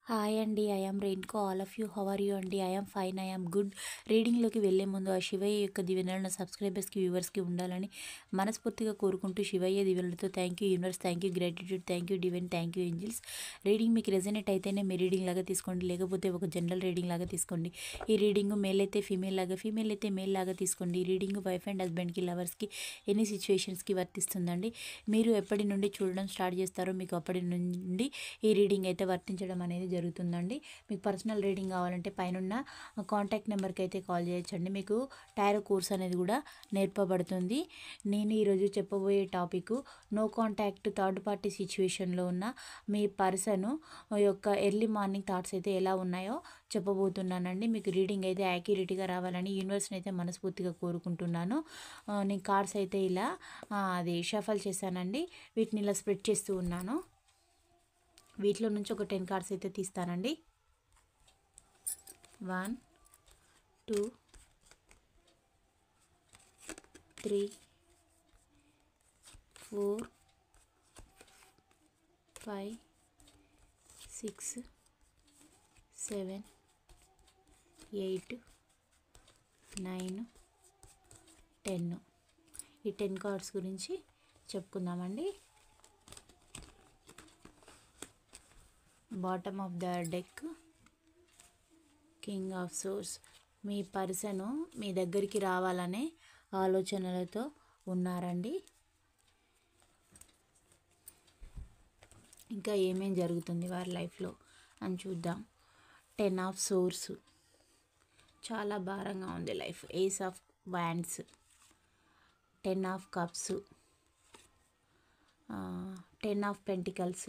Hi అండి. I am Rainco. All of you how are you అండి? I am fine. I am good. రీడింగ్‌లోకి వెళ్ళే ముందు ఆ శివయ్య యొక్క దీవెనలు నా సబ్స్క్రైబర్స్‌కి, వ్యూవర్స్‌కి ఉండాలని మనస్ఫూర్తిగా కోరుకుంటూ శివయ్య దీవెనలతో thank you universe, thank you gratitude, thank you divine, thank you angels. Reading మీకు రెజనేట్ అయితేనే మీ రీడింగ్ లాగా తీసుకోండి, లేకపోతే ఒక జనరల్ రీడింగ్ లాగా తీసుకోండి. ఈ రీడింగ్ మేల్ అయితే ఫీమేల్ లాగా, ఫీమేల్ అయితే మేల్ లాగా తీసుకోండి. ఈ రీడింగ్ వైఫ్ అండ్ హస్బెండ్కి, లవర్స్కి, ఎనీ సిచ్యువేషన్స్కి వర్తిస్తుందండి. మీరు ఎప్పటి నుండి చూడడం స్టార్ట్ చేస్తారో మీకు అప్పటి నుండి ఈ రీడింగ్ అయితే వర్తించడం అనేది జరుగుతుందండి. మీకు పర్సనల్ రీడింగ్ కావాలంటే పైన కాంటాక్ట్ నెంబర్కి అయితే కాల్ చేయొచ్చండి. మీకు టారో కోర్స్ అనేది కూడా నేర్పబడుతుంది. నేను ఈరోజు చెప్పబోయే topic no contact third party సిచ్యువేషన్లో ఉన్న మీ పర్సన్ యొక్క ఎర్లీ మార్నింగ్ థాట్స్ అయితే ఎలా ఉన్నాయో చెప్పబోతున్నానండి. మీకు రీడింగ్ అయితే యాక్యురేట్గా రావాలని యూనివర్స్ని అయితే మనస్ఫూర్తిగా కోరుకుంటున్నాను. నేను కార్డ్స్ అయితే ఇలా అది షఫల్ చేశానండి. వీటిని ఇలా స్ప్రెడ్ చేస్తూ ఉన్నాను. వీటిలో నుంచి ఒక 10 కార్డ్స్ అయితే తీస్తానండి. 1 2 3 4 5 6 7 8 9 10. ఈ 10 కార్డ్స్ గురించి చెప్పుకుందామండి. Bottom of the deck king of swords. మీ పర్సను మీ దగ్గరికి రావాలనే ఆలోచనలతో ఉన్నారండి. ఇంకా ఏమేం జరుగుతుంది వారి లైఫ్లో అని చూద్దాం. 10 ఆఫ్ సోర్స్, చాలా భారంగా ఉంది life. Ace of wands, 10 of cups, 10 of pentacles,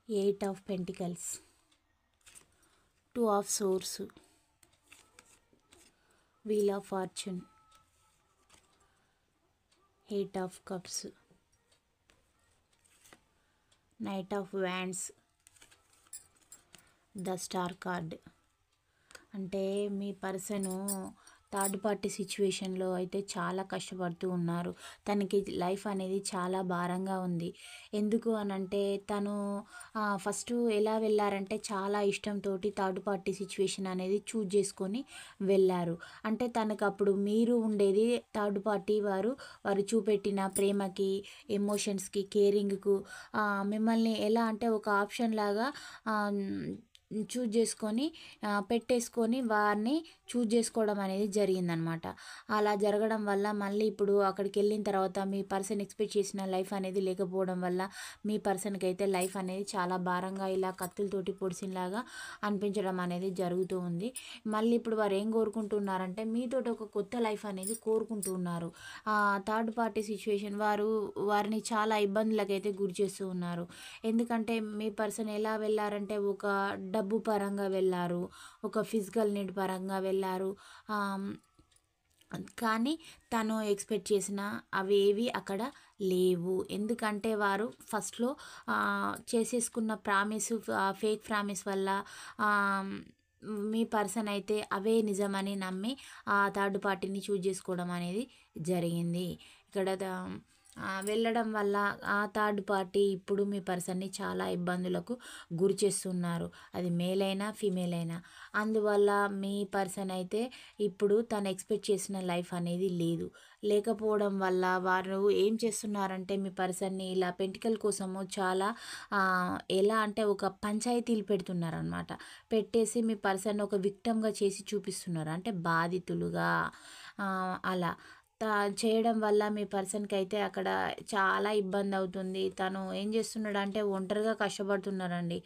8 of pentacles, 2 of swords, wheel of fortune, 8 of cups, knight of wands, the star card. అంటే మీ పర్సను థర్డ్ పార్టీ సిచ్యువేషన్లో అయితే చాలా కష్టపడుతూ ఉన్నారు. తనకి లైఫ్ అనేది చాలా భారంగా ఉంది. ఎందుకు అనంటే తను ఫస్ట్ ఎలా వెళ్ళారంటే చాలా ఇష్టంతో థర్డ్ పార్టీ సిచ్యువేషన్ అనేది చూజ్ చేసుకొని వెళ్ళారు. అంటే తనకు అప్పుడు మీరు ఉండేది థర్డ్ పార్టీ వారు చూపెట్టిన ప్రేమకి, ఎమోషన్స్కి, కేరింగ్కు మిమ్మల్ని ఎలా అంటే ఒక ఆప్షన్ లాగా చూజ్ చేసుకొని పెట్టేసుకొని వారిని చూజ్ చేసుకోవడం అనేది జరిగిందనమాట. అలా జరగడం వల్ల మళ్ళీ ఇప్పుడు అక్కడికి వెళ్ళిన తర్వాత మీ పర్సన్ ఎక్స్పెక్ట్ చేసిన లైఫ్ అనేది లేకపోవడం వల్ల మీ పర్సన్కి అయితే లైఫ్ అనేది చాలా భారంగా ఇలా కత్తులతోటి పొడిసినలాగా అనిపించడం అనేది జరుగుతూ ఉంది. మళ్ళీ ఇప్పుడు వారు ఏం కోరుకుంటున్నారంటే మీతోటి ఒక కొత్త లైఫ్ అనేది కోరుకుంటూ ఉన్నారు. థర్డ్ పార్టీ సిచ్యువేషన్ వారిని చాలా ఇబ్బందులకైతే గురి చేస్తూ ఉన్నారు. ఎందుకంటే మీ పర్సన్ ఎలా వెళ్ళారంటే ఒక డబ్బు పరంగా వెళ్ళారు, ఒక ఫిజికల్ నీడ్ పరంగా వెళ్ళారు. కానీ తను ఎక్స్పెక్ట్ చేసిన అవి ఏవి అక్కడ లేవు. ఎందుకంటే వారు ఫస్ట్లో చేసేసుకున్న ప్రామిస్, ఫేక్ ప్రామిస్ వల్ల మీ పర్సన్ అయితే అవే నిజమని నమ్మి ఆ థర్డ్ పార్టీని చూజ్ చేసుకోవడం అనేది జరిగింది. ఇక్కడ వెళ్ళడం వల్ల ఆ థర్డ్ పార్టీ ఇప్పుడు మీ పర్సన్ని చాలా ఇబ్బందులకు గురి చేస్తున్నారు. అది మేల్ అయినా ఫీమేల్ అయినా. అందువల్ల మీ పర్సన్ అయితే ఇప్పుడు తను ఎక్స్పెక్ట్ చేసిన లైఫ్ అనేది లేకపోవడం వల్ల వారు ఏం చేస్తున్నారంటే మీ పర్సన్ని ఇలా పెంటికల్ కోసము చాలా ఎలా అంటే ఒక పంచాయతీలు పెడుతున్నారనమాట. పెట్టేసి మీ పర్సన్ ఒక విక్టమ్గా చేసి చూపిస్తున్నారు, అంటే బాధితులుగా. అలా చేయడం వల్ల మీ పర్సన్కి అయితే అక్కడ చాలా ఇబ్బంది అవుతుంది. తను ఏం చేస్తున్నాడు అంటే ఒంటరిగా కష్టపడుతున్నారండి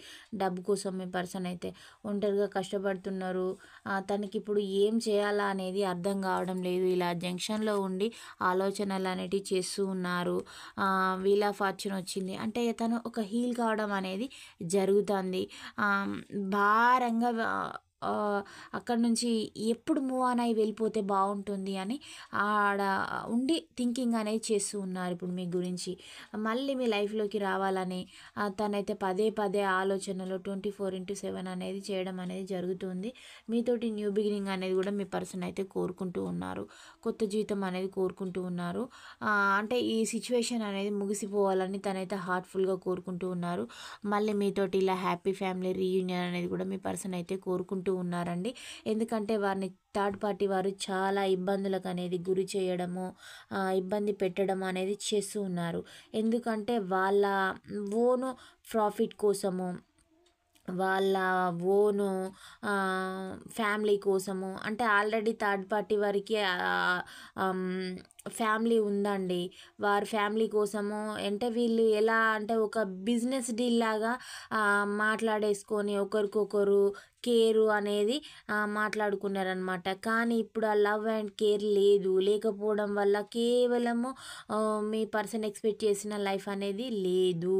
డబ్బు కోసం. మీ పర్సన్ అయితే ఒంటరిగా కష్టపడుతున్నారు. తనకి ఇప్పుడు ఏం చేయాలా అనేది అర్థం కావడం లేదు. ఇలా జంక్షన్లో ఉండి ఆలోచనలు అనేటివి చేస్తూ ఉన్నారు. వీల్ ఆఫ్ ఫార్చ్యూన్ వచ్చింది అంటే తను ఒక హీల్ కావడం అనేది జరుగుతుంది. భారంగా ఆహ్, అక్కడి నుంచి ఎప్పుడు మూవ్ ఆన్ అయ్యి వెళ్ళిపోతే బావుంటుంది అని ఆడ ఉండి థింకింగ్ అనేది చేస్తూ ఉన్నారు ఇప్పుడు మీ గురించి. మళ్ళీ మీ లైఫ్‌లోకి రావాలని తనైతే పదే పదే ఆలోచనలు 24/7 అనేది చేయడం అనేది జరుగుతుంది. మీతోటి న్యూ బిగినింగ్ అనేది కూడా మీ పర్సన్ అయితే కోరుకుంటూ ఉన్నారు. కొత్త జీవితం అనేది కోరుకుంటూ ఉన్నారు. అంటే ఈ సిట్యుయేషన్ అనేది ముగిసిపోవాలని తనైతే హార్ట్‌ఫుల్‌గా కోరుకుంటూ ఉన్నారు. మళ్ళీ మీతోటి ఇలా హ్యాపీ ఫ్యామిలీ రీయూనియన్ అనేది కూడా మీ పర్సన్ అయితే కోరుకుంటూ ఉన్నారండి. ఎందుకంటే వారిని థర్డ్ పార్టీ వారు చాలా ఇబ్బందులకు అనేది గురి చేయడము, ఇబ్బంది పెట్టడం అనేది చేస్తూ ఉన్నారు. ఎందుకంటే వాళ్ళ ఓను ప్రాఫిట్ కోసము, వాళ్ళ ఓను ఫ్యామిలీ కోసము, అంటే ఆల్రెడీ థర్డ్ పార్టీ వారికి ఫ్యామిలీ ఉందండి. వారి ఫ్యామిలీ కోసము అంటే వీళ్ళు ఎలా అంటే ఒక బిజినెస్ డీల్ లాగా మాట్లాడేసుకొని ఒకరికొకరు కేరు అనేది మాట్లాడుకున్నారనమాట. కానీ ఇప్పుడు ఆ లవ్ అండ్ కేర్ లేదు. లేకపోవడం వల్ల కేవలము మీ పర్సన్ ఎక్స్‌పెక్ట్ చేసిన లైఫ్ అనేది లేదు.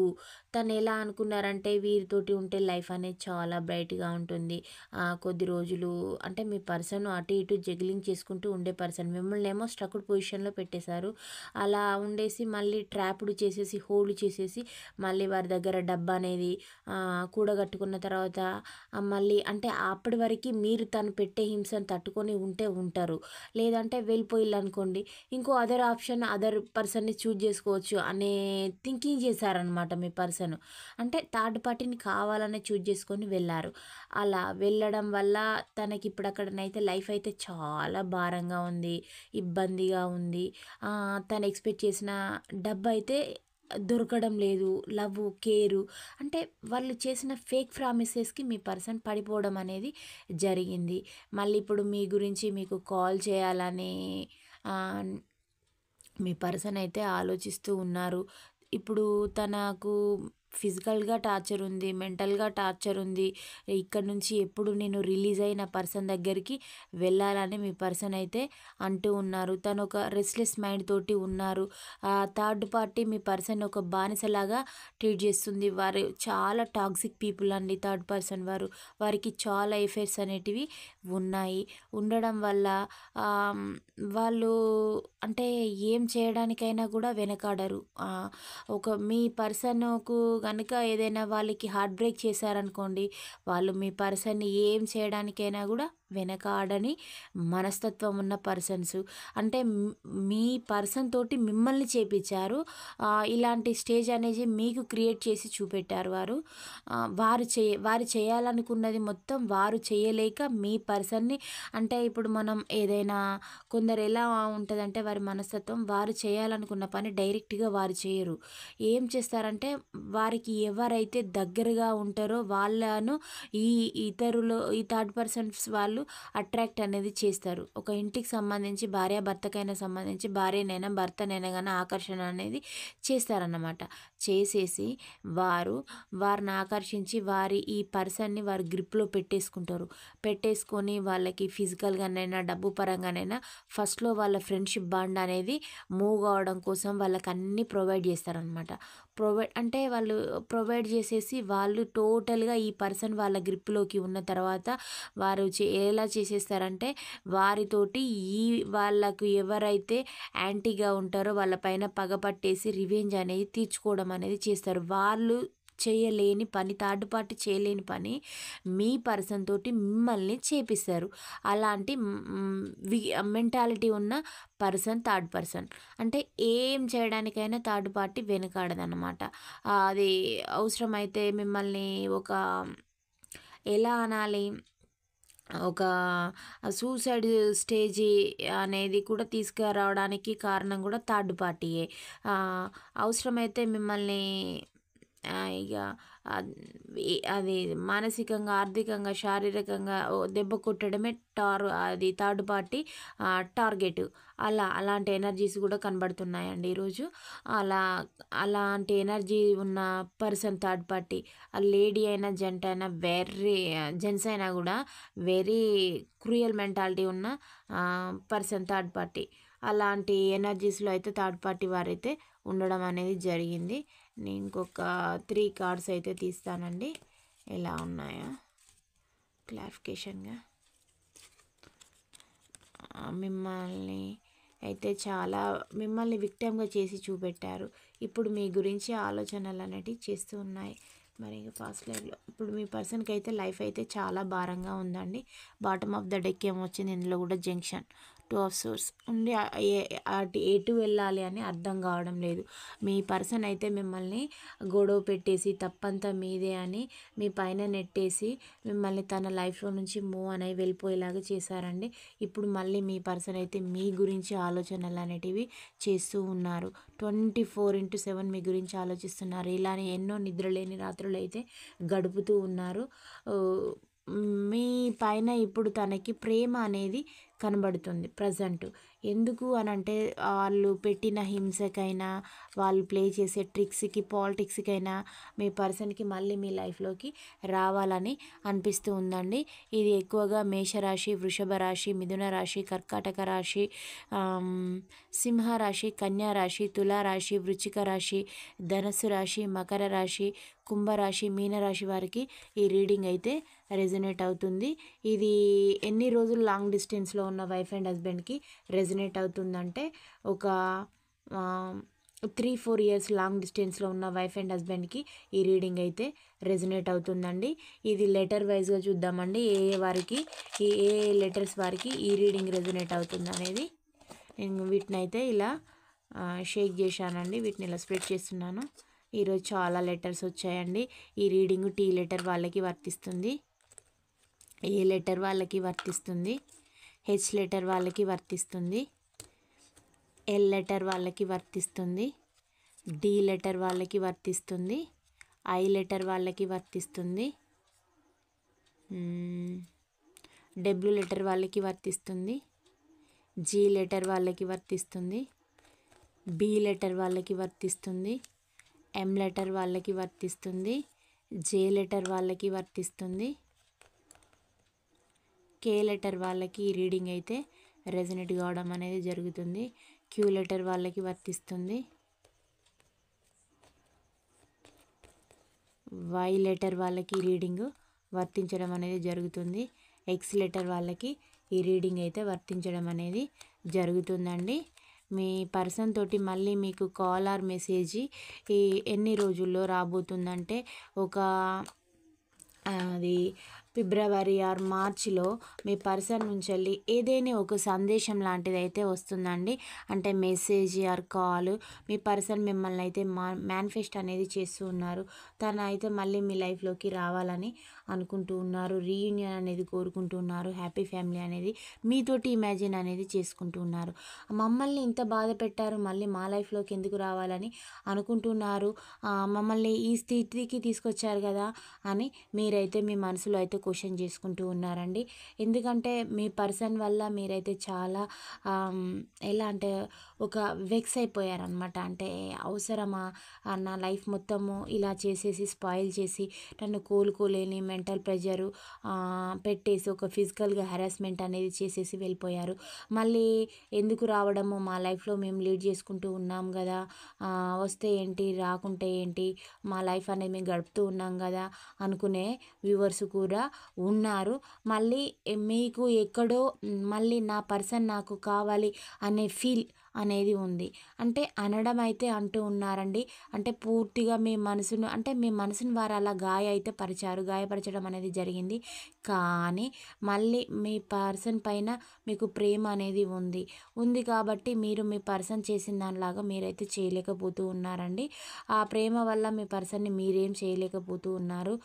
తను ఎలా అనుకున్నారంటే వీరితోటి ఉంటే లైఫ్ అనేది చాలా బ్రైట్‌గా ఉంటుంది. కొద్ది రోజులు అంటే మీ పర్సన్ అటు ఇటు జగ్లింగ్ చేసుకుంటూ ఉండే పర్సన్. మిమ్మల్నేమో స్ట్రక్డ్ పొజిషన్‌లో పెట్టేశారు. అలా ఉండేసి మళ్ళీ ట్రాప్డ్ చేసేసి, హోల్డ్ చేసేసి మళ్ళీ వారి దగ్గర డబ్బనేది కూడగట్టుకున్న తర్వాత మళ్ళీ అంటే అప్పటి వరకి మీరు తను పెట్టే హింసను తట్టుకొని ఉంటే ఉంటారు. లేదంటే వెళ్ళిపోయిల్లనుకోండి, ఇంకో అదర్ ఆప్షన్ అదర్ పర్సన్‌ని చూజ్ చేసుకోవచ్చు అనే థింకింగ్ చేశారనమాట మీ పర్సన్. అంటే థర్డ్ పార్టీని కావాలనే చూజ్ చేసుకొని వెళ్లారు. అలా వెళ్ళడం వల్ల తనకిప్పుడు అక్కడనైతే లైఫ్ అయితే చాలా భారంగా ఉంది. ఇబ్బందిగా ఉంది. తను ఎక్స్‌పెక్ట్ చేసిన డబ్బయితే దొరకడం లేదు. లవ్వు, కేరు అంటే వాళ్ళు చేసిన ఫేక్ ప్రామిసెస్‌కి మీ పర్సన్ పడిపోవడం అనేది జరిగింది. మళ్ళీ ఇప్పుడు మీ గురించి మీకు కాల్ చేయాలని ఆహ్, మీ పర్సన్ అయితే ఆలోచిస్తూ ఉన్నారు. ఇప్పుడు తనకు ఫిజికల్‌గా టార్చర్ ఉంది. మెంటల్‌గా టార్చర్ ఉంది. ఇక్కడి నుంచి ఎప్పుడు నేను రిలీజ్ అయ్యి నా పర్సన్ దగ్గరికి వెళ్ళాలని మీ పర్సన్ అయితే అంటూ ఉన్నారు. తను ఒక రెస్ట్‌లెస్ మైండ్ తోటి ఉన్నారు. థర్డ్ పార్టీ మీ పర్సన్ ఒక బానిసలాగా ట్రీట్ చేస్తుంది. వారు చాలా టాక్సిక్ పీపుల్ అండి థర్డ్ పర్సన్ వారు. వారికి చాలా ఎఫైర్స్ అనేటివి ఉన్నాయి. ఉండడం వల్ల ఆహ్, వాళ్ళు అంటే ఏం చేయడానికైనా కూడా వెనకాడరు. మీ పర్సన్‌కు గనుక ఏదైనా వాళ్ళకి హార్ట్ బ్రేక్ చేశారనుకోండి, వాళ్ళు మీ పర్సన్‌ని ఏం చేయడానికైనా కూడా వెనకాడని మనస్తత్వం ఉన్న పర్సన్స్. అంటే మీ పర్సన్ తోటి మిమ్మల్ని చేపిచ్చారు. ఇలాంటి స్టేజ్ అనేది మీకు క్రియేట్ చేసి చూపెట్టారు వారు. వారు చేయాలనుకున్నది మొత్తం వారు చేయలేక మీ పర్సన్‌ని అంటే ఇప్పుడు మనం ఏదైనా కొందరు ఎలా ఉంటదంటే వారి మనస్తత్వం వారు చేయాలనుకున్న పని డైరెక్ట్‌గా వారు చేయరు. ఏం చేస్తారంటే వారికి ఎవరైతే దగ్గరగా ఉంటారో వాళ్ళను ఈ ఈ థర్డ్ పర్సన్స్ వాళ్ళు అట్రాక్ట్ అనేది చేస్తారు. ఒక ఇంటికి సంబంధించి భార్యాభర్తకైనా సంబంధించి భార్యనైనా భర్తనైనా గాని ఆకర్షణ అనేది చేస్తారన్నమాట. చేసేసి వారిని ఆకర్షించి ఈ పర్సన్‌ని వారి గ్రిప్‌లో పెట్టేసుకుంటారు. పెట్టేసుకొని వాళ్ళకి ఫిజికల్‌గానైనా డబ్బు పరంగానైనా ఫస్ట్‌లో వాళ్ళ ఫ్రెండ్‌షిప్ బాండ్ అనేది మూవ్ కావడం కోసం వాళ్ళకన్నీ ప్రొవైడ్ చేస్తారనమాట. అంటే వాళ్ళు ప్రొవైడ్ చేసేసి వాళ్ళు టోటల్‌గా ఈ పర్సన్ వాళ్ళ గ్రిప్‌లోకి ఉన్న తర్వాత వారు ఎలా చేసేస్తారంటే వారితోటి వాళ్ళకు ఎవరైతే యాంటీగా ఉంటారో వాళ్ళ పైన పగ పట్టేసి రివెంజ్ అనేది తీర్చుకోవడం అనేది చేస్తారు. వాళ్ళు చేయలేని పని థర్డ్ పార్టీ చేయలేని పని మీ పర్సన్ తోటి మిమ్మల్ని చేపిస్తారు. అలాంటి మెంటాలిటీ ఉన్న పర్సన్ థర్డ్ పర్సన్. అంటే ఏం చేయడానికైనా థర్డ్ పార్టీ వెనకాడదనమాట. అది అవసరమైతే మిమ్మల్ని ఒక ఎలా అనాలి? ఒక సూసైడ్ స్టేజి అనేది కూడా తీసుకురావడానికి కారణం కూడా థర్డ్ పార్టీయే. అవసరమైతే మిమ్మల్ని ఇగ అది మానసికంగా, ఆర్థికంగా, శారీరకంగా దెబ్బ కొట్టడమే అది థర్డ్ పార్టీ టార్గెట్. అలాంటి ఎనర్జీస్ కూడా కనబడుతున్నాయండి ఈరోజు. అలాంటి ఎనర్జీ ఉన్న పర్సన్ థర్డ్ పార్టీ. లేడీ అయినా, జెంట్ అయినా జెంట్స్ అయినా కూడా వెరీ క్రూయల్ మెంటాలిటీ ఉన్న పర్సన్ థర్డ్ పార్టీ. అలాంటి ఎనర్జీస్‌లో అయితే థర్డ్ పార్టీ వారైతే ఉండడం అనేది జరిగింది. నేను ఇంకొక 3 కార్డ్స్ అయితే తీస్తానండి. ఎలా ఉన్నాయో. క్లారిఫికేషన్గా మిమ్మల్ని అయితే చాలా మిమ్మల్ని విక్టిమ్గా చేసి చూపెట్టారు. ఇప్పుడు మీ గురించి ఆలోచనలు అనేటివి చేస్తూ ఉన్నాయి. మరి ఇంకా ఫాస్ట్ లైఫ్లో ఇప్పుడు మీ పర్సన్కి అయితే లైఫ్ అయితే చాలా భారంగా ఉందండి. బాటమ్ ఆఫ్ ద డెక్ ఏమొచ్చింది, ఇందులో కూడా జంక్షన్ 2 ఆఫ్ సోర్స్ ఉండి అటు ఎటు వెళ్ళాలి అని అర్థం కావడం లేదు. మీ పర్సన్ అయితే మిమ్మల్ని గొడవ పెట్టేసి తప్పంతా మీదే అని మీ పైన నెట్టేసి మిమ్మల్ని తన లైఫ్లో నుంచి మూవ్ అనేవి వెళ్ళిపోయేలాగా చేశారండి. ఇప్పుడు మళ్ళీ మీ పర్సన్ అయితే మీ గురించి ఆలోచనలు అనేటివి చేస్తూ ఉన్నారు. 24/7 మీ గురించి ఆలోచిస్తున్నారు. ఇలానే ఎన్నో నిద్రలేని రాత్రులు అయితే గడుపుతూ ఉన్నారు. మీ పైన ఇప్పుడు తనకి ప్రేమ అనేది కనబడుతుంది ప్రజెంట్. ఎందుకు అనంటే వాళ్ళు పెట్టిన హింసకైనా, వాళ్ళు ప్లే చేసే ట్రిక్స్కి, పాలిటిక్స్కైనా మీ పర్సన్కి మళ్ళీ మీ లైఫ్లోకి రావాలని అనిపిస్తూ ఉందండి. ఇది ఎక్కువగా మేషరాశి, వృషభ రాశి, మిథున రాశి, కర్కాటక రాశి, సింహరాశి, కన్యా రాశి, తులారాశి, వృశ్చిక రాశి, ధనస్సు రాశి, మకర రాశి, కుంభరాశి, మీనరాశి వారికి ఈ రీడింగ్ అయితే రెజనేట్ అవుతుంది. ఇది ఎన్ని రోజులు లాంగ్ డిస్టెన్స్లో ఉన్న వైఫ్ అండ్ హస్బెండ్కి రెజనేట్ అవుతుందంటే ఒక 3-4 ఇయర్స్ లాంగ్ డిస్టెన్స్లో ఉన్న వైఫ్ అండ్ హస్బెండ్కి ఈ రీడింగ్ అయితే రెజనేట్ అవుతుందండి. ఇది లెటర్ వైజ్గా చూద్దామండి. ఏ వారికి ఏ లెటర్స్ వారికి ఈ రీడింగ్ రెజనేట్ అవుతుంది అనేది. నేను వీటిని అయితే ఇలా షేక్ చేశానండి. వీటిని ఇలా స్ప్రెడ్ చేస్తున్నాను. ఈరోజు చాలా లెటర్స్ వచ్చాయండి. ఈ రీడింగ్ టీ లెటర్ వాళ్ళకి వర్తిస్తుంది, ఏ లెటర్ వాళ్ళకి వర్తిస్తుంది, హెచ్ లెటర్ వాళ్ళకి వర్తిస్తుంది, ఎల్ లెటర్ వాళ్ళకి వర్తిస్తుంది, డి లెటర్ వాళ్ళకి వర్తిస్తుంది, ఐ లెటర్ వాళ్ళకి వర్తిస్తుంది, డబ్ల్యూ లెటర్ వాళ్ళకి వర్తిస్తుంది, జీ లెటర్ వాళ్ళకి వర్తిస్తుంది, బి లెటర్ వాళ్ళకి వర్తిస్తుంది, ఎం లెటర్ వాళ్ళకి వర్తిస్తుంది, జే లెటర్ వాళ్ళకి వర్తిస్తుంది, కే లెటర్ వాళ్ళకి ఈ రీడింగ్ అయితే రెజనేట్ కావడం అనేది జరుగుతుంది. క్యూ లెటర్ వాళ్ళకి వర్తిస్తుంది, వై లెటర్ వాళ్ళకి రీడింగ్ వర్తించడం అనేది జరుగుతుంది. ఎక్స్ లెటర్ వాళ్ళకి ఈ రీడింగ్ అయితే వర్తించడం అనేది జరుగుతుందండి. మీ పర్సన్ తోటి మళ్ళీ మీకు కాల్ ఆర్ మెసేజ్ ఈ ఎన్ని రోజుల్లో రాబోతుందంటే ఒక అది ఫిబ్రవరి ఆర్ మార్చిలో మీ పర్సన్ నుంచి వెళ్ళి ఏదైనా ఒక సందేశం లాంటిది అయితే వస్తుందండి. అంటే మెసేజ్ ఆర్ కాల్. మీ పర్సన్ మిమ్మల్ని అయితే మేనిఫెస్ట్ అనేది చేస్తూ ఉన్నారు. తను అయితే మళ్ళీ మీ లైఫ్లోకి రావాలని అనుకుంటూ ఉన్నారు. రీయూనియన్ అనేది కోరుకుంటూ ఉన్నారు. హ్యాపీ ఫ్యామిలీ అనేది మీతోటి ఇమాజిన్ అనేది చేసుకుంటూ ఉన్నారు. మమ్మల్ని ఇంత బాధ పెట్టారు, మళ్ళీ మా లైఫ్లోకి ఎందుకు రావాలని అనుకుంటున్నారు. మమ్మల్ని ఈ స్థితికి తీసుకొచ్చారు కదా అని మీరైతే మీ మనసులో అయితే క్వశ్చన్ చేసుకుంటూ ఉన్నారండి. ఎందుకంటే మీ పర్సన్ వల్ల మీరైతే చాలా ఎలా అంటే ఒక వెక్స్ అయిపోయారనమాట. అంటే అవసరమా నా లైఫ్ మొత్తము ఇలా చేసేసి స్పాయిల్ చేసి నన్ను కోలుకోలేని మెంటల్ ప్రెషరు పెట్టేసి ఒక ఫిజికల్గా హెరాస్మెంట్ అనేది చేసేసి వెళ్ళిపోయారు. మళ్ళీ ఎందుకు రావడము, మా లైఫ్లో మేము లీడ్ చేసుకుంటూ ఉన్నాం కదా, వస్తే ఏంటి రాకుంటే ఏంటి, మా లైఫ్ అనేది మేము గడుపుతూ ఉన్నాం కదా అనుకునే వ్యూవర్స్ కూడా ఉన్నారు. మళ్ళీ మీకు ఎక్కడో మళ్ళీ నా పర్సన్ నాకు కావాలి అనే ఫీల్ అనేది ఉంది. అంటే అనడం అయితే అంటూ ఉన్నారండి. అంటే పూర్తిగా మీ మనసును వారు అలా గాయపరచడం అనేది జరిగింది. కానీ మళ్ళీ మీ పర్సన్ పైన మీకు ప్రేమ అనేది ఉంది కాబట్టి మీరు మీ పర్సన్ చేసిన దానిలాగా మీరైతే చేయలేకపోతూ ఉన్నారండి. ఆ ప్రేమ వల్ల మీ పర్సన్ని మీరేం చేయలేకపోతూ ఉన్నారు.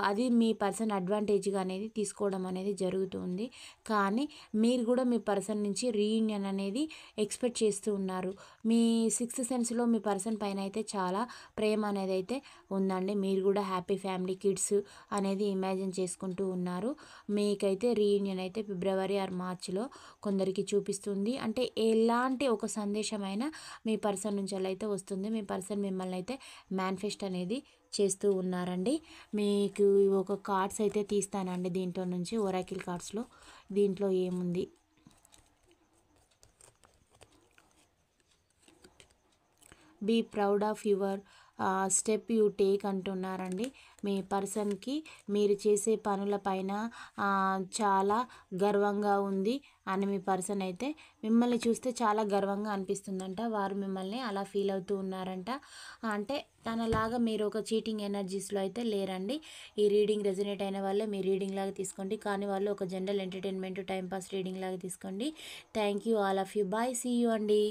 అది మీ పర్సన్ అడ్వాంటేజ్గా అనేది తీసుకోవడం అనేది జరుగుతుంది. కానీ మీరు కూడా మీ పర్సన్ నుంచి రీయూనియన్ అనేది ఎక్స్పెక్ట్ చేస్తూ ఉన్నారు. మీ సిక్స్త్ సెన్స్లో మీ పర్సన్ పైన అయితే చాలా ప్రేమ అనేది అయితే ఉందండి. మీరు కూడా హ్యాపీ ఫ్యామిలీ, కిడ్స్ అనేది ఇమాజిన్ చేసుకుంటూ ఉన్నారు. మీకైతే రీయూనియన్ అయితే ఫిబ్రవరి ఆర్ మార్చిలో కొందరికి చూపిస్తుంది. అంటే ఎలాంటి ఒక సందేశమైనా మీ పర్సన్ నుంచి అలా అయితే వస్తుంది. మీ పర్సన్ మిమ్మల్ని అయితే మేనిఫెస్ట్ అనేది చేస్తూ ఉన్నారండి. మీకు ఒక కార్డ్స్ అయితే తీస్తానండి దీంట్లో నుంచి, ఒరాకిల్ కార్డ్స్లో. దీంట్లో ఏముంది, be proud of your step you take అంటున్నారండి. మీ పర్సన్కి మీరు చేసే పనుల పైన చాలా గర్వంగా ఉంది అని మీ పర్సన్ అయితే మిమ్మల్ని చూస్తే చాలా గర్వంగా అనిపిస్తుందంట. వారు మిమ్మల్ని అలా ఫీల్ అవుతూ ఉన్నారంట. అంటే తనలాగా మీరు ఒక చీటింగ్ ఎనర్జీస్లో అయితే లేరండి. ఈ రీడింగ్ రెజనేట్ అయిన వాళ్ళే మీ రీడింగ్ లాగా తీసుకోండి, కానీ వాళ్ళు ఒక జనరల్ ఎంటర్టైన్మెంట్ టైంపాస్ రీడింగ్ లాగా తీసుకోండి. Thank you all of you. Bye, see you అండి.